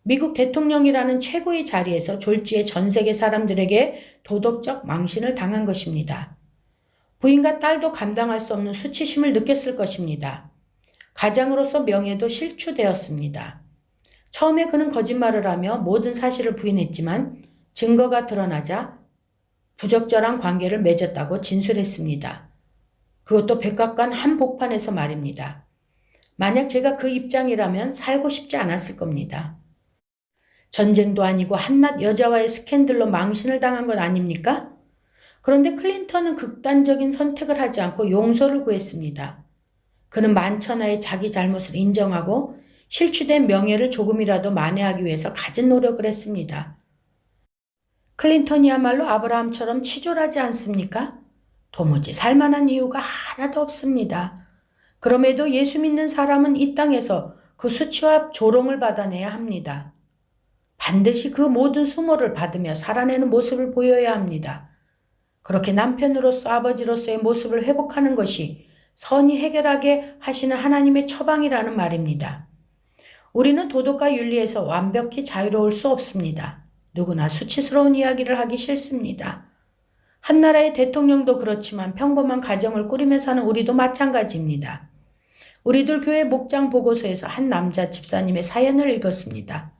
미국 대통령이라는 최고의 자리에서 졸지에 전 세계 사람들에게 도덕적 망신을 당한 것입니다. 부인과 딸도 감당할 수 없는 수치심을 느꼈을 것입니다. 가장으로서 명예도 실추되었습니다. 처음에 그는 거짓말을 하며 모든 사실을 부인했지만 증거가 드러나자 부적절한 관계를 맺었다고 진술했습니다. 그것도 백악관 한복판에서 말입니다. 만약 제가 그 입장이라면 살고 싶지 않았을 겁니다. 전쟁도 아니고 한낱 여자와의 스캔들로 망신을 당한 것 아닙니까? 그런데 클린턴은 극단적인 선택을 하지 않고 용서를 구했습니다. 그는 만천하에 자기 잘못을 인정하고 실추된 명예를 조금이라도 만회하기 위해서 갖은 노력을 했습니다. 클린턴이야말로 아브라함처럼 치졸하지 않습니까? 도무지 살만한 이유가 하나도 없습니다. 그럼에도 예수 믿는 사람은 이 땅에서 그 수치와 조롱을 받아내야 합니다. 반드시 그 모든 수모를 받으며 살아내는 모습을 보여야 합니다. 그렇게 남편으로서 아버지로서의 모습을 회복하는 것이 선히 해결하게 하시는 하나님의 처방이라는 말입니다. 우리는 도덕과 윤리에서 완벽히 자유로울 수 없습니다. 누구나 수치스러운 이야기를 하기 싫습니다. 한 나라의 대통령도 그렇지만 평범한 가정을 꾸리며 사는 우리도 마찬가지입니다. 우리들 교회 목장 보고서에서 한 남자 집사님의 사연을 읽었습니다.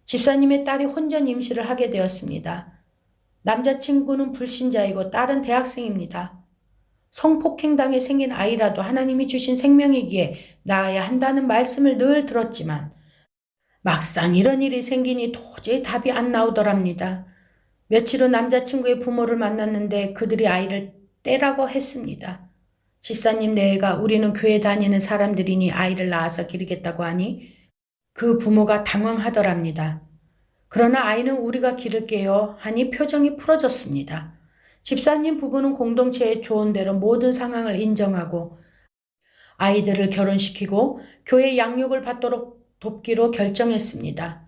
집사님의 딸이 혼전 임신을 하게 되었습니다. 남자친구는 불신자이고 딸은 대학생입니다. 성폭행당해 생긴 아이라도 하나님이 주신 생명이기에 낳아야 한다는 말씀을 늘 들었지만 막상 이런 일이 생기니 도저히 답이 안 나오더랍니다. 며칠 후 남자친구의 부모를 만났는데 그들이 아이를 떼라고 했습니다. 집사님 내 애가 우리는 교회 다니는 사람들이니 아이를 낳아서 기르겠다고 하니 그 부모가 당황하더랍니다. 그러나 아이는 우리가 기를게요 하니 표정이 풀어졌습니다. 집사님 부부는 공동체의 조언대로 모든 상황을 인정하고 아이들을 결혼시키고 교회 양육을 받도록 돕기로 결정했습니다.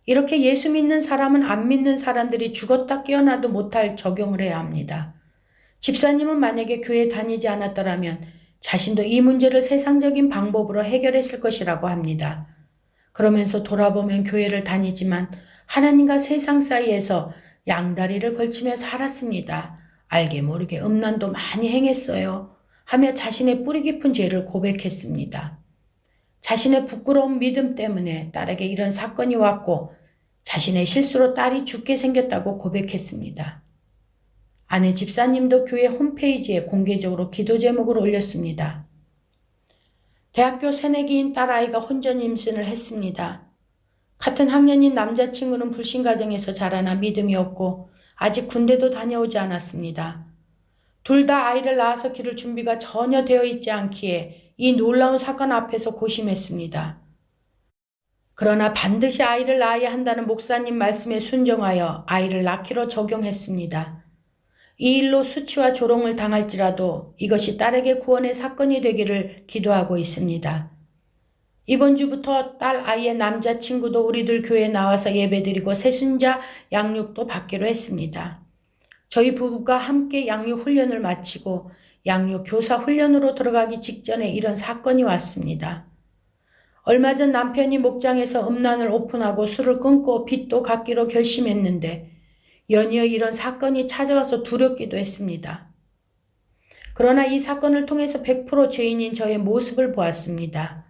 이렇게 예수 믿는 사람은 안 믿는 사람들이 죽었다 깨어나도 못할 적용을 해야 합니다. 집사님은 만약에 교회 다니지 않았더라면 자신도 이 문제를 세상적인 방법으로 해결했을 것이라고 합니다. 그러면서 돌아보면 교회를 다니지만 하나님과 세상 사이에서 양다리를 걸치며 살았습니다. 알게 모르게 음란도 많이 행했어요. 하며 자신의 뿌리 깊은 죄를 고백했습니다. 자신의 부끄러운 믿음 때문에 딸에게 이런 사건이 왔고 자신의 실수로 딸이 죽게 생겼다고 고백했습니다. 아내 집사님도 교회 홈페이지에 공개적으로 기도 제목을 올렸습니다. 대학교 새내기인 딸아이가 혼전 임신을 했습니다. 같은 학년인 남자친구는 불신 가정에서 자라나 믿음이 없고 아직 군대도 다녀오지 않았습니다. 둘 다 아이를 낳아서 기를 준비가 전혀 되어 있지 않기에 이 놀라운 사건 앞에서 고심했습니다. 그러나 반드시 아이를 낳아야 한다는 목사님 말씀에 순종하여 아이를 낳기로 적용했습니다. 이 일로 수치와 조롱을 당할지라도 이것이 딸에게 구원의 사건이 되기를 기도하고 있습니다. 이번 주부터 딸 아이의 남자친구도 우리들 교회에 나와서 예배드리고 새순자 양육도 받기로 했습니다. 저희 부부가 함께 양육 훈련을 마치고 양육 교사 훈련으로 들어가기 직전에 이런 사건이 왔습니다. 얼마 전 남편이 목장에서 음란을 오픈하고 술을 끊고 빚도 갚기로 결심했는데 연이어 이런 사건이 찾아와서 두렵기도 했습니다. 그러나 이 사건을 통해서 100% 죄인인 저의 모습을 보았습니다.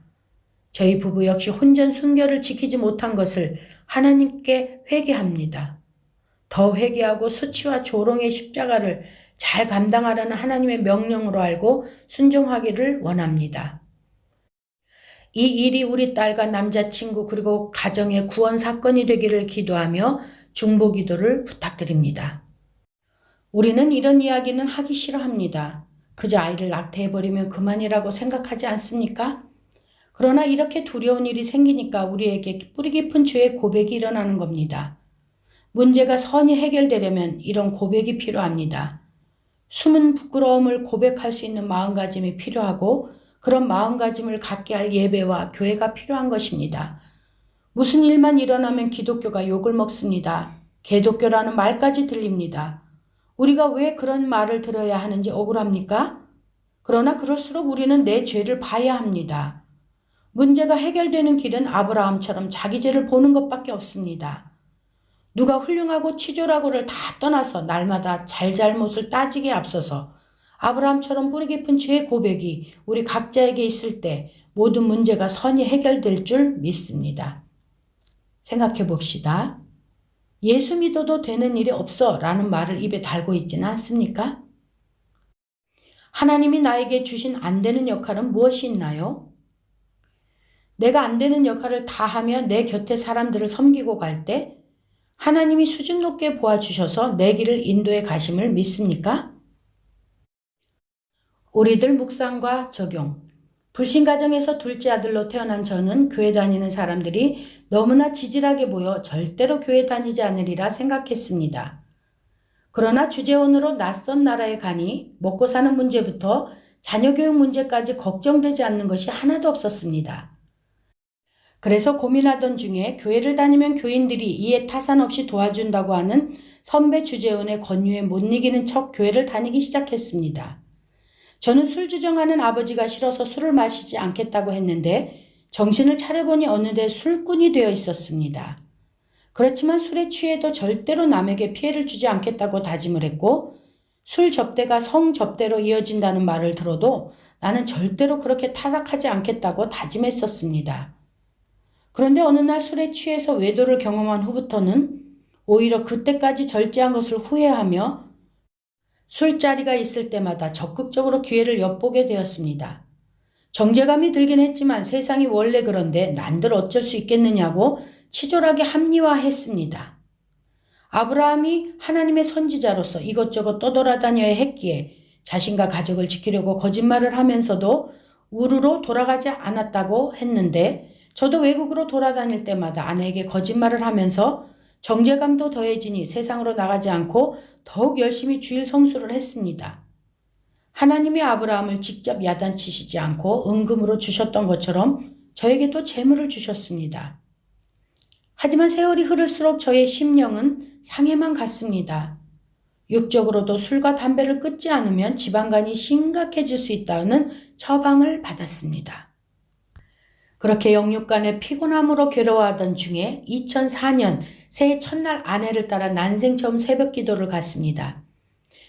저희 부부 역시 혼전 순결을 지키지 못한 것을 하나님께 회개합니다. 더 회개하고 수치와 조롱의 십자가를 잘 감당하라는 하나님의 명령으로 알고 순종하기를 원합니다. 이 일이 우리 딸과 남자친구 그리고 가정의 구원 사건이 되기를 기도하며 중보기도를 부탁드립니다. 우리는 이런 이야기는 하기 싫어합니다. 그저 아이를 낙태해버리면 그만이라고 생각하지 않습니까? 그러나 이렇게 두려운 일이 생기니까 우리에게 뿌리 깊은 죄의 고백이 일어나는 겁니다. 문제가 선히 해결되려면 이런 고백이 필요합니다. 숨은 부끄러움을 고백할 수 있는 마음가짐이 필요하고 그런 마음가짐을 갖게 할 예배와 교회가 필요한 것입니다. 무슨 일만 일어나면 기독교가 욕을 먹습니다. 개독교라는 말까지 들립니다. 우리가 왜 그런 말을 들어야 하는지 억울합니까? 그러나 그럴수록 우리는 내 죄를 봐야 합니다. 문제가 해결되는 길은 아브라함처럼 자기 죄를 보는 것밖에 없습니다. 누가 훌륭하고 치졸하고를 다 떠나서 날마다 잘잘못을 따지기에 앞서서 아브라함처럼 뿌리 깊은 죄의 고백이 우리 각자에게 있을 때 모든 문제가 선히 해결될 줄 믿습니다. 생각해 봅시다. 예수 믿어도 되는 일이 없어 라는 말을 입에 달고 있지는 않습니까? 하나님이 나에게 주신 안 되는 역할은 무엇이 있나요? 내가 안 되는 역할을 다 하며 내 곁에 사람들을 섬기고 갈 때 하나님이 수준 높게 보아주셔서 내 길을 인도해 가심을 믿습니까? 우리들 묵상과 적용. 불신 가정에서 둘째 아들로 태어난 저는 교회 다니는 사람들이 너무나 지질하게 보여 절대로 교회 다니지 않으리라 생각했습니다. 그러나 주재원으로 낯선 나라에 가니 먹고 사는 문제부터 자녀 교육 문제까지 걱정되지 않는 것이 하나도 없었습니다. 그래서 고민하던 중에 교회를 다니면 교인들이 이해 타산 없이 도와준다고 하는 선배 주재원의 권유에 못 이기는 척 교회를 다니기 시작했습니다. 저는 술 주정하는 아버지가 싫어서 술을 마시지 않겠다고 했는데 정신을 차려보니 어느새 술꾼이 되어 있었습니다. 그렇지만 술에 취해도 절대로 남에게 피해를 주지 않겠다고 다짐을 했고 술 접대가 성 접대로 이어진다는 말을 들어도 나는 절대로 그렇게 타락하지 않겠다고 다짐했었습니다. 그런데 어느 날 술에 취해서 외도를 경험한 후부터는 오히려 그때까지 절제한 것을 후회하며 술자리가 있을 때마다 적극적으로 기회를 엿보게 되었습니다. 정죄감이 들긴 했지만 세상이 원래 그런데 난들 어쩔 수 있겠느냐고 치졸하게 합리화했습니다. 아브라함이 하나님의 선지자로서 이것저것 떠돌아다녀야 했기에 자신과 가족을 지키려고 거짓말을 하면서도 우르로 돌아가지 않았다고 했는데 저도 외국으로 돌아다닐 때마다 아내에게 거짓말을 하면서 정죄감도 더해지니 세상으로 나가지 않고 더욱 열심히 주일 성수를 했습니다. 하나님이 아브라함을 직접 야단치시지 않고 은금으로 주셨던 것처럼 저에게도 재물을 주셨습니다. 하지만 세월이 흐를수록 저의 심령은 상해만 갔습니다. 육적으로도 술과 담배를 끊지 않으면 지방간이 심각해질 수 있다는 처방을 받았습니다. 그렇게 영육간의 피곤함으로 괴로워하던 중에 2004년 새해 첫날 아내를 따라 난생 처음 새벽 기도를 갔습니다.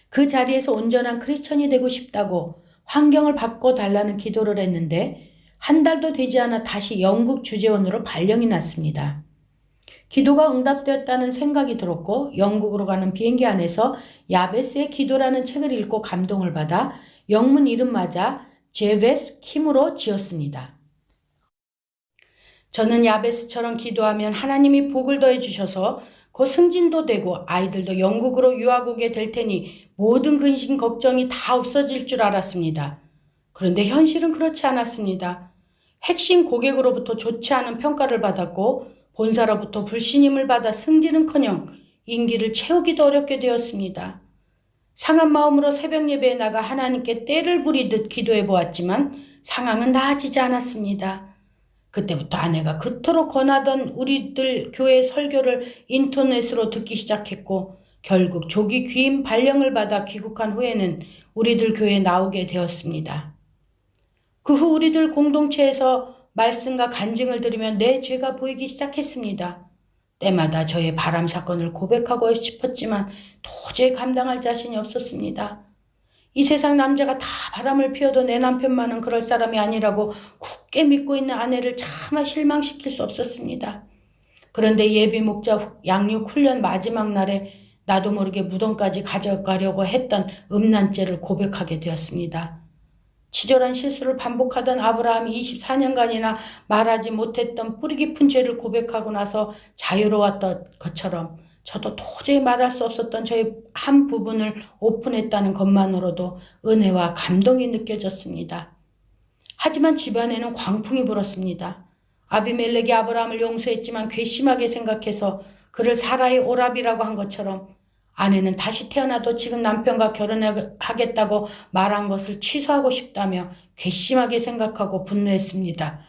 그 자리에서 온전한 크리스천이 되고 싶다고 환경을 바꿔달라는 기도를 했는데 한 달도 되지 않아 다시 영국 주재원으로 발령이 났습니다. 기도가 응답되었다는 생각이 들었고 영국으로 가는 비행기 안에서 야베스의 기도라는 책을 읽고 감동을 받아 영문 이름마저 제베스 킴으로 지었습니다. 저는 야베스처럼 기도하면 하나님이 복을 더해 주셔서 곧 승진도 되고 아이들도 영국으로 유학 오게 될 테니 모든 근심 걱정이 다 없어질 줄 알았습니다. 그런데 현실은 그렇지 않았습니다. 핵심 고객으로부터 좋지 않은 평가를 받았고 본사로부터 불신임을 받아 승진은커녕 임기를 채우기도 어렵게 되었습니다. 상한 마음으로 새벽 예배에 나가 하나님께 떼를 부리듯 기도해 보았지만 상황은 나아지지 않았습니다. 그때부터 아내가 그토록 권하던 우리들 교회 설교를 인터넷으로 듣기 시작했고 결국 조기 귀임 발령을 받아 귀국한 후에는 우리들 교회에 나오게 되었습니다. 그 후 우리들 공동체에서 말씀과 간증을 들으며 내 죄가 보이기 시작했습니다. 때마다 저의 바람 사건을 고백하고 싶었지만 도저히 감당할 자신이 없었습니다. 이 세상 남자가 다 바람을 피워도 내 남편만은 그럴 사람이 아니라고 굳게 믿고 있는 아내를 차마 실망시킬 수 없었습니다. 그런데 예비 목자 양육 훈련 마지막 날에 나도 모르게 무덤까지 가져가려고 했던 음란죄를 고백하게 되었습니다. 치졸한 실수를 반복하던 아브라함이 24년간이나 말하지 못했던 뿌리 깊은 죄를 고백하고 나서 자유로웠던 것처럼 저도 도저히 말할 수 없었던 저의 한 부분을 오픈했다는 것만으로도 은혜와 감동이 느껴졌습니다. 하지만 집안에는 광풍이 불었습니다. 아비멜렉이 아브라함을 용서했지만 괘씸하게 생각해서 그를 사라의 오라비라고 한 것처럼 아내는 다시 태어나도 지금 남편과 결혼하겠다고 말한 것을 취소하고 싶다며 괘씸하게 생각하고 분노했습니다.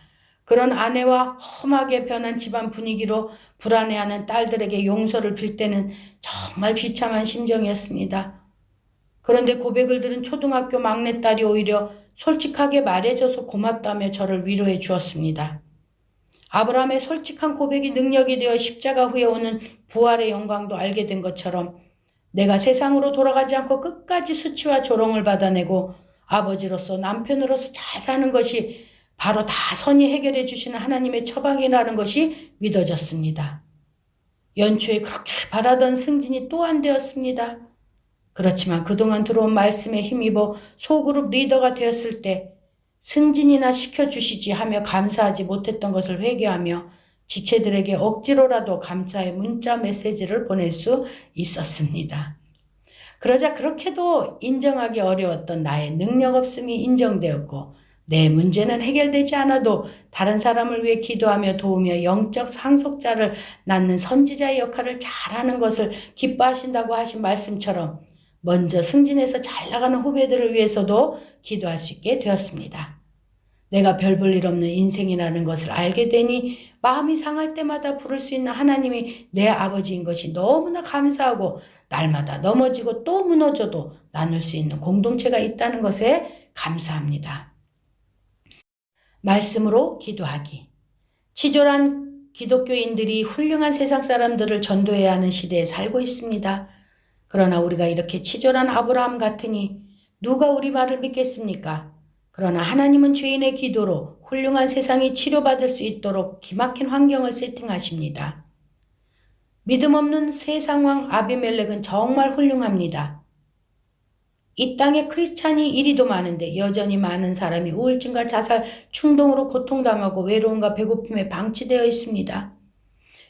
그런 아내와 험하게 변한 집안 분위기로 불안해하는 딸들에게 용서를 빌 때는 정말 비참한 심정이었습니다. 그런데 고백을 들은 초등학교 막내딸이 오히려 솔직하게 말해줘서 고맙다며 저를 위로해 주었습니다. 아브라함의 솔직한 고백이 능력이 되어 십자가 후에 오는 부활의 영광도 알게 된 것처럼 내가 세상으로 돌아가지 않고 끝까지 수치와 조롱을 받아내고 아버지로서 남편으로서 잘 사는 것이 바로 다 선히 해결해 주시는 하나님의 처방이라는 것이 믿어졌습니다. 연초에 그렇게 바라던 승진이 또 안 되었습니다. 그렇지만 그동안 들어온 말씀에 힘입어 소그룹 리더가 되었을 때 승진이나 시켜주시지 하며 감사하지 못했던 것을 회개하며 지체들에게 억지로라도 감사의 문자 메시지를 보낼 수 있었습니다. 그러자 그렇게도 인정하기 어려웠던 나의 능력 없음이 인정되었고 내 문제는 해결되지 않아도 다른 사람을 위해 기도하며 도우며 영적 상속자를 낳는 선지자의 역할을 잘하는 것을 기뻐하신다고 하신 말씀처럼 먼저 승진해서 잘 나가는 후배들을 위해서도 기도할 수 있게 되었습니다. 내가 별 볼 일 없는 인생이라는 것을 알게 되니 마음이 상할 때마다 부를 수 있는 하나님이 내 아버지인 것이 너무나 감사하고 날마다 넘어지고 또 무너져도 나눌 수 있는 공동체가 있다는 것에 감사합니다. 말씀으로 기도하기. 치졸한 기독교인들이 훌륭한 세상 사람들을 전도해야 하는 시대에 살고 있습니다. 그러나 우리가 이렇게 치졸한 아브라함 같으니 누가 우리 말을 믿겠습니까? 그러나 하나님은 죄인의 기도로 훌륭한 세상이 치료받을 수 있도록 기막힌 환경을 세팅하십니다. 믿음 없는 세상왕 아비멜렉은 정말 훌륭합니다. 이 땅에 크리스찬이 이리도 많은데 여전히 많은 사람이 우울증과 자살, 충동으로 고통당하고 외로움과 배고픔에 방치되어 있습니다.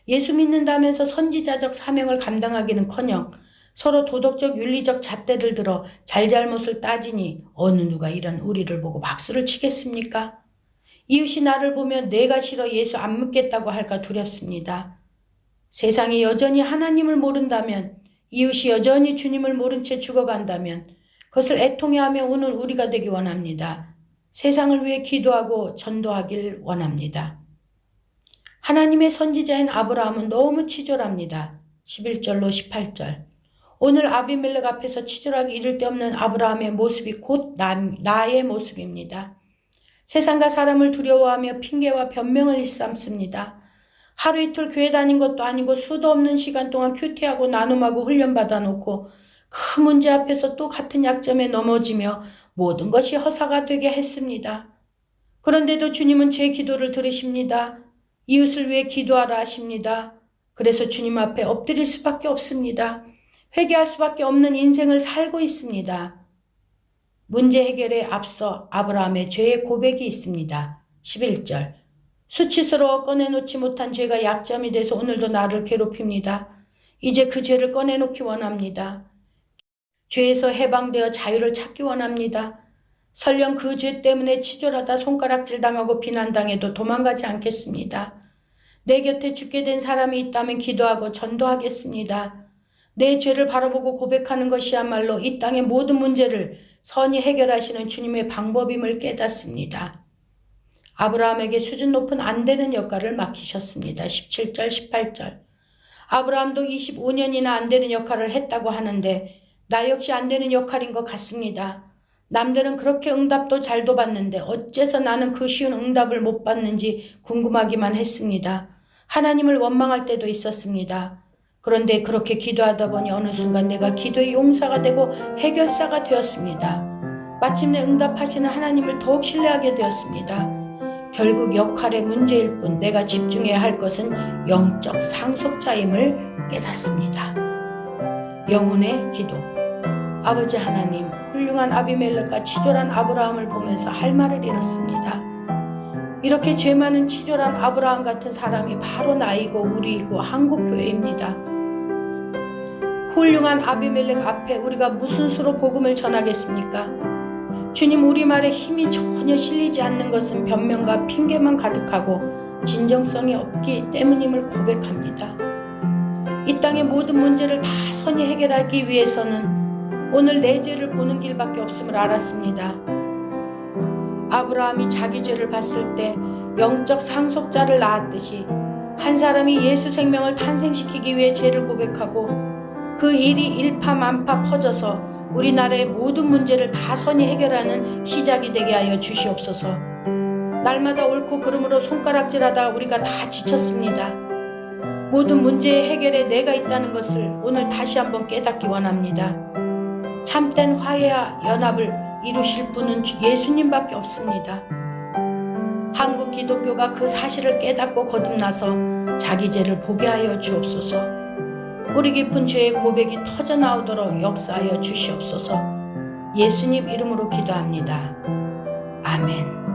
예수 믿는다면서 선지자적 사명을 감당하기는커녕 서로 도덕적 윤리적 잣대를 들어 잘잘못을 따지니 어느 누가 이런 우리를 보고 박수를 치겠습니까? 이웃이 나를 보면 내가 싫어 예수 안 믿겠다고 할까 두렵습니다. 세상이 여전히 하나님을 모른다면, 이웃이 여전히 주님을 모른 채 죽어간다면 그것을 애통해하며 우는 우리가 되기 원합니다. 세상을 위해 기도하고 전도하길 원합니다. 하나님의 선지자인 아브라함은 너무 치졸합니다. 11절로 18절. 오늘 아비멜렉 앞에서 치졸하기 이를 데 없는 아브라함의 모습이 곧 나의 모습입니다. 세상과 사람을 두려워하며 핑계와 변명을 일삼습니다. 하루 이틀 교회 다닌 것도 아니고 수도 없는 시간 동안 큐티하고 나눔하고 훈련받아 놓고 그 문제 앞에서 또 같은 약점에 넘어지며 모든 것이 허사가 되게 했습니다. 그런데도 주님은 제 기도를 들으십니다. 이웃을 위해 기도하라 하십니다. 그래서 주님 앞에 엎드릴 수밖에 없습니다. 회개할 수밖에 없는 인생을 살고 있습니다. 문제 해결에 앞서 아브라함의 죄의 고백이 있습니다. 11절. 수치스러워 꺼내놓지 못한 죄가 약점이 돼서 오늘도 나를 괴롭힙니다. 이제 그 죄를 꺼내놓기 원합니다. 죄에서 해방되어 자유를 찾기 원합니다. 설령 그 죄 때문에 치졸하다 손가락질 당하고 비난당해도 도망가지 않겠습니다. 내 곁에 죽게 된 사람이 있다면 기도하고 전도하겠습니다. 내 죄를 바라보고 고백하는 것이야말로 이 땅의 모든 문제를 선히 해결하시는 주님의 방법임을 깨닫습니다. 아브라함에게 수준 높은 안 되는 역할을 맡기셨습니다. 17절, 18절. 아브라함도 25년이나 안 되는 역할을 했다고 하는데 나 역시 안 되는 역할인 것 같습니다. 남들은 그렇게 응답도 잘도 받는데 어째서 나는 그 쉬운 응답을 못 받는지 궁금하기만 했습니다. 하나님을 원망할 때도 있었습니다. 그런데 그렇게 기도하다 보니 어느 순간 내가 기도의 용사가 되고 해결사가 되었습니다. 마침내 응답하시는 하나님을 더욱 신뢰하게 되었습니다. 결국 역할의 문제일 뿐 내가 집중해야 할 것은 영적 상속자임을 깨닫습니다. 영혼의 기도. 아버지 하나님, 훌륭한 아비멜렉과 치졸한 아브라함을 보면서 할 말을 잃었습니다. 이렇게 죄 많은 치졸한 아브라함 같은 사람이 바로 나이고 우리이고 한국교회입니다. 훌륭한 아비멜렉 앞에 우리가 무슨 수로 복음을 전하겠습니까? 주님, 우리 말에 힘이 전혀 실리지 않는 것은 변명과 핑계만 가득하고 진정성이 없기 때문임을 고백합니다. 이 땅의 모든 문제를 다 선히 해결하기 위해서는 오늘 내 죄를 보는 길밖에 없음을 알았습니다. 아브라함이 자기 죄를 봤을 때 영적 상속자를 낳았듯이 한 사람이 예수 생명을 탄생시키기 위해 죄를 고백하고 그 일이 일파만파 퍼져서 우리나라의 모든 문제를 다 선히 해결하는 시작이 되게 하여 주시옵소서. 날마다 옳고 그름으로 손가락질하다 우리가 다 지쳤습니다. 모든 문제의 해결에 내가 있다는 것을 오늘 다시 한번 깨닫기 원합니다. 참된 화해와 연합을 이루실 분은 예수님밖에 없습니다. 한국 기독교가 그 사실을 깨닫고 거듭나서 자기 죄를 보게 하여 주옵소서. 뿌리 깊은 죄의 고백이 터져나오도록 역사하여 주시옵소서. 예수님 이름으로 기도합니다. 아멘.